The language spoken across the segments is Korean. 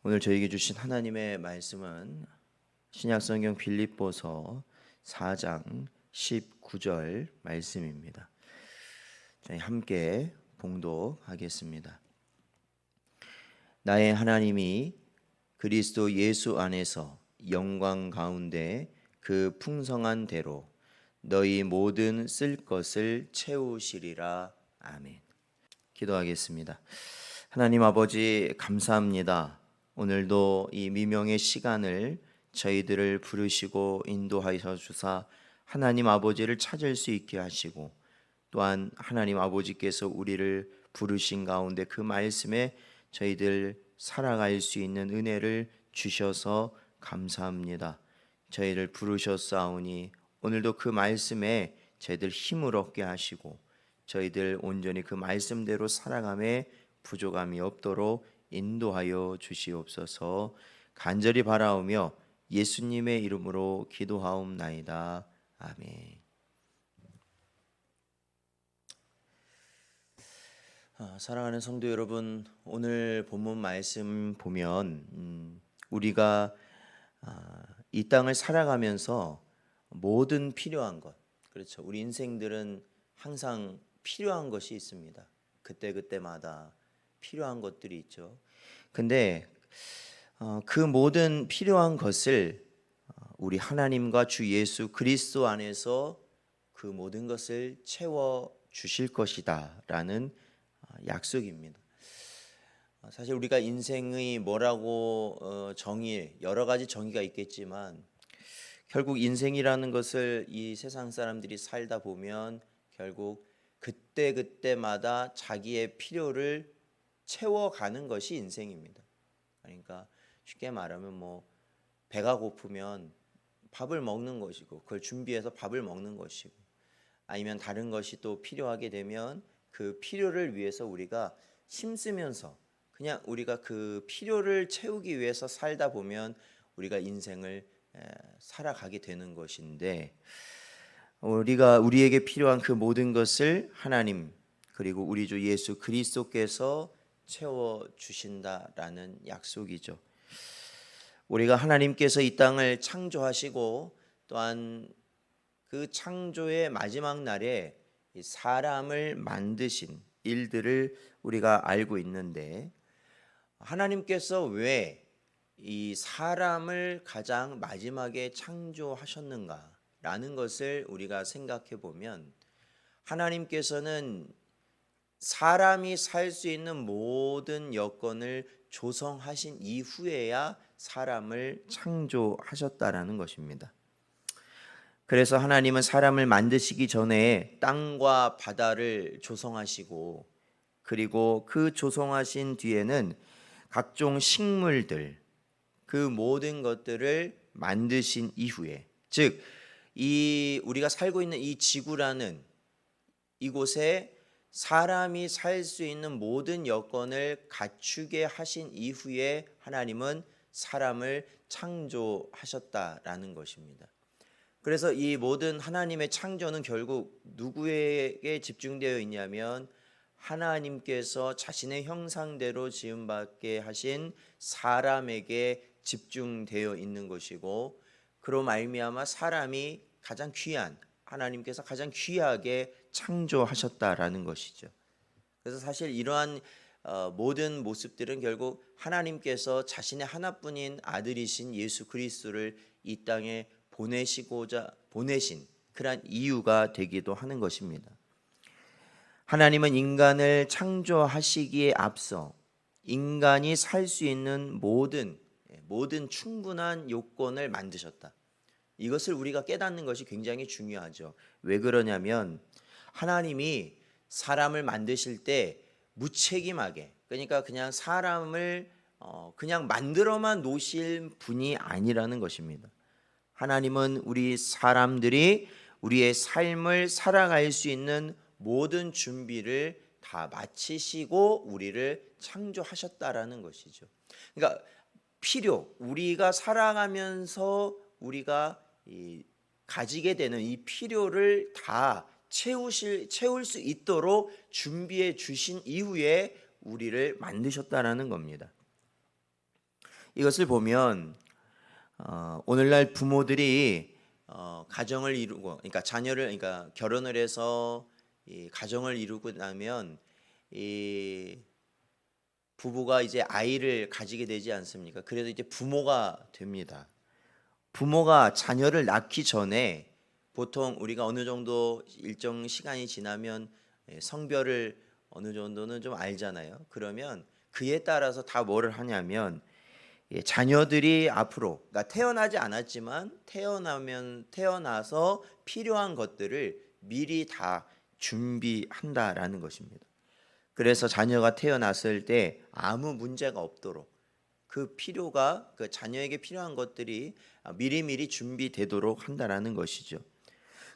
오늘 저에게 주신 하나님의 말씀은 신약성경 빌립보서 4장 19절 말씀입니다. 저희 함께 봉독하겠습니다. 나의 하나님이 그리스도 예수 안에서 영광 가운데 그 풍성한 대로 너희 모든 쓸 것을 채우시리라. 아멘. 기도하겠습니다. 하나님 아버지 감사합니다. 오늘도 이 미명의 시간을 저희들을 부르시고 인도하여 주사 하나님 아버지를 찾을 수 있게 하시고, 또한 하나님 아버지께서 우리를 부르신 가운데 그 말씀에 저희들 살아갈 수 있는 은혜를 주셔서 감사합니다. 저희를 부르셨사오니 오늘도 그 말씀에 저희들 힘을 얻게 하시고, 저희들 온전히 그 말씀대로 살아감에 부족함이 없도록 인도하여 주시옵소서. 간절히 바라오며 예수님의 이름으로 기도하옵나이다. 아멘. 사랑하는 성도 여러분, 오늘 본문 말씀 보면 우리가 이 땅을 살아가면서 모든 필요한 것, 그렇죠. 우리 인생들은 항상 필요한 것이 있습니다. 그때그때마다 필요한 것들이 있죠. 근데 그 모든 필요한 것을 우리 하나님과 주 예수 그리스도 안에서 그 모든 것을 채워 주실 것이다라는 약속입니다. 사실 우리가 인생의 뭐라고 여러 가지 정의가 있겠지만, 결국 인생이라는 것을 이 세상 사람들이 살다 보면 결국 그때그때마다 자기의 필요를 채워가는 것이 인생입니다. 그러니까 쉽게 말하면 배가 고프면 밥을 먹는 것이고, 그걸 준비해서 밥을 먹는 것이고, 아니면 다른 것이 또 필요하게 되면 그 필요를 위해서 우리가 힘쓰면서 그냥 우리가 그 필요를 채우기 위해서 살다 보면 우리가 인생을 살아가게 되는 것인데, 우리에게 필요한 그 모든 것을 하나님 그리고 우리 주 예수 그리스도께서 채워 주신다라는 약속이죠. 우리가 하나님께서 이 땅을 창조하시고, 또한 그 창조의 마지막 날에 사람을 만드신 일들을 우리가 알고 있는데, 하나님께서 왜 이 사람을 가장 마지막에 창조하셨는가라는 것을 우리가 생각해 보면, 하나님께서는 사람이 살 수 있는 모든 여건을 조성하신 이후에야 사람을 창조하셨다라는 것입니다. 그래서 하나님은 사람을 만드시기 전에 땅과 바다를 조성하시고, 그리고 그 조성하신 뒤에는 각종 식물들, 그 모든 것들을 만드신 이후에, 즉 이 우리가 살고 있는 이 지구라는 이곳에 사람이 살 수 있는 모든 여건을 갖추게 하신 이후에 하나님은 사람을 창조하셨다라는 것입니다. 그래서 이 모든 하나님의 창조는 결국 누구에게 집중되어 있냐면, 하나님께서 자신의 형상대로 지음받게 하신 사람에게 집중되어 있는 것이고, 그로 말미암아 사람이 가장 귀한, 하나님께서 가장 귀하게 창조하셨다라는 것이죠. 그래서 사실 이러한 모든 모습들은 결국 하나님께서 자신의 하나뿐인 아들이신 예수 그리스도를 이 땅에 보내신 그러한 이유가 되기도 하는 것입니다. 하나님은 인간을 창조하시기에 앞서 인간이 살 수 있는 모든 충분한 요건을 만드셨다. 이것을 우리가 깨닫는 것이 굉장히 중요하죠. 왜 그러냐면, 하나님이 사람을 만드실 때 무책임하게, 그러니까 그냥 사람을 그냥 만들어만 놓으실 분이 아니라는 것입니다. 하나님은 우리 사람들이 우리의 삶을 살아갈 수 있는 모든 준비를 다 마치시고 우리를 창조하셨다라는 것이죠. 그러니까 우리가 살아가면서 우리가 가지게 되는 이 필요를 다 채울 수 있도록 준비해 주신 이후에 우리를 만드셨다라는 겁니다. 이것을 보면 오늘날 부모들이 가정을 이루고, 그러니까 자녀를, 그러니까 결혼을 해서 이 가정을 이루고 나면 이 부부가 이제 아이를 가지게 되지 않습니까? 그래서 이제 부모가 됩니다. 부모가 자녀를 낳기 전에 보통 우리가 어느 정도 일정 시간이 지나면 성별을 어느 정도는 좀 알잖아요. 그러면 그에 따라서 다 뭐를 하냐면 자녀들이 앞으로, 그러니까 태어나지 않았지만 태어나서 필요한 것들을 미리 다 준비한다라는 것입니다. 그래서 자녀가 태어났을 때 아무 문제가 없도록 그 자녀에게 필요한 것들이 미리미리 준비되도록 한다라는 것이죠.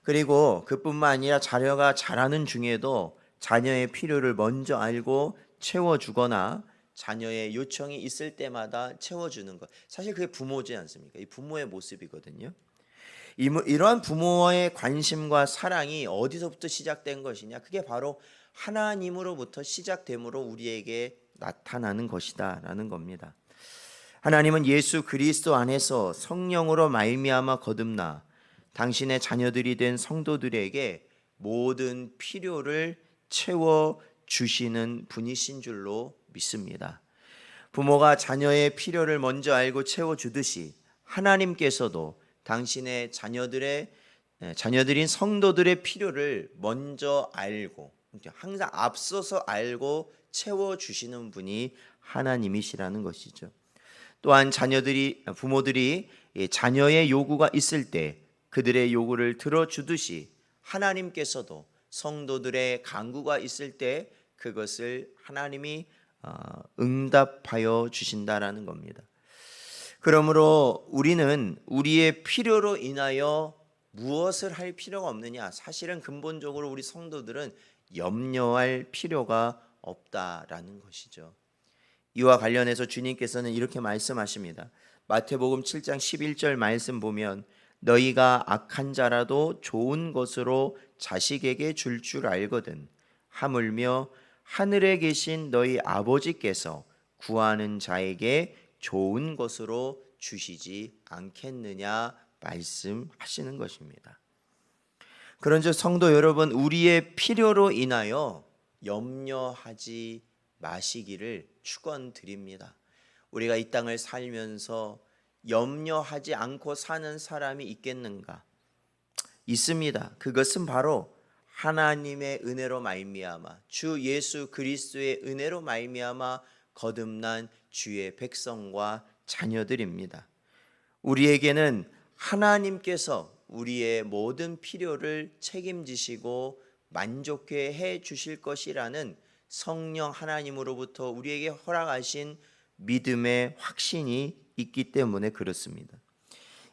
그리고 그뿐만 아니라 자녀가 자라는 중에도 자녀의 필요를 먼저 알고 채워주거나 자녀의 요청이 있을 때마다 채워주는 것. 사실 그게 부모지 않습니까? 이 부모의 모습이거든요. 이러한 부모의 관심과 사랑이 어디서부터 시작된 것이냐? 그게 바로 하나님으로부터 시작됨으로 우리에게 나타나는 것이다라는 겁니다. 하나님은 예수 그리스도 안에서 성령으로 말미암아 거듭나 당신의 자녀들이 된 성도들에게 모든 필요를 채워 주시는 분이신 줄로 믿습니다. 부모가 자녀의 필요를 먼저 알고 채워 주듯이 하나님께서도 당신의 자녀들인 성도들의 필요를 먼저 알고 항상 앞서서 알고 채워 주시는 분이 하나님이시라는 것이죠. 또한 부모들이 자녀의 요구가 있을 때 그들의 요구를 들어주듯이 하나님께서도 성도들의 간구가 있을 때 그것을 하나님이 응답하여 주신다라는 겁니다. 그러므로 우리는 우리의 필요로 인하여 무엇을 할 필요가 없느냐? 사실은 근본적으로 우리 성도들은 염려할 필요가 없다라는 것이죠. 이와 관련해서 주님께서는 이렇게 말씀하십니다. 마태복음 7장 11절 말씀 보면 너희가 악한 자라도 좋은 것으로 자식에게 줄 알거든 하물며 하늘에 계신 너희 아버지께서 구하는 자에게 좋은 것으로 주시지 않겠느냐 말씀하시는 것입니다. 그런즉 성도 여러분, 우리의 필요로 인하여 염려하지 마시기를 축원드립니다. 우리가 이 땅을 살면서 염려하지 않고 사는 사람이 있겠는가? 있습니다. 그것은 바로 하나님의 은혜로 말미암아 주 예수 그리스도의 은혜로 말미암아 거듭난 주의 백성과 자녀들입니다. 우리에게는 하나님께서 우리의 모든 필요를 책임지시고 만족해 해 주실 것이라는 성령 하나님으로부터 우리에게 허락하신 믿음의 확신이 있기 때문에 그렇습니다.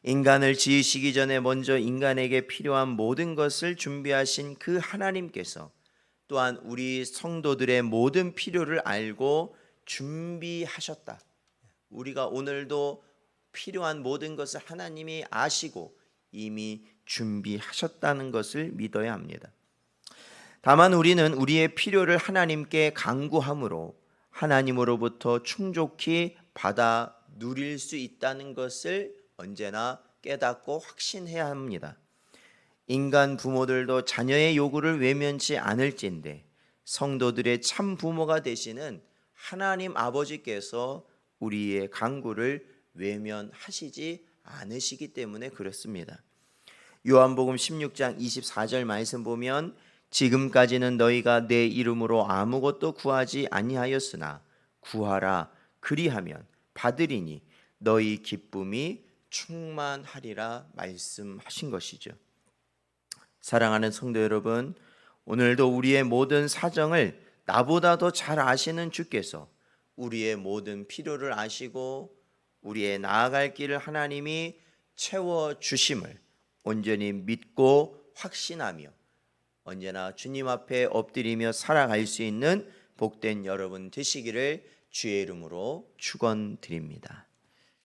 인간을 지으시기 전에 먼저 인간에게 필요한 모든 것을 준비하신 그 하나님께서 또한 우리 성도들의 모든 필요를 알고 준비하셨다. 우리가 오늘도 필요한 모든 것을 하나님이 아시고 이미 준비하셨다는 것을 믿어야 합니다. 다만 우리는 우리의 필요를 하나님께 간구함으로 하나님으로부터 충족히 받아 누릴 수 있다는 것을 언제나 깨닫고 확신해야 합니다. 인간 부모들도 자녀의 요구를 외면치 않을진데 성도들의 참 부모가 되시는 하나님 아버지께서 우리의 간구를 외면하시지 않으시기 때문에 그렇습니다. 요한복음 16장 24절 말씀 보면 지금까지는 너희가 내 이름으로 아무것도 구하지 아니하였으나 구하라 그리하면 받으리니 너희 기쁨이 충만하리라 말씀하신 것이죠. 사랑하는 성도 여러분, 오늘도 우리의 모든 사정을 나보다 더 잘 아시는 주께서 우리의 모든 필요를 아시고 우리의 나아갈 길을 하나님이 채워주심을 온전히 믿고 확신하며 언제나 주님 앞에 엎드리며 살아갈 수 있는 복된 여러분 되시기를 주의 이름으로 축원드립니다.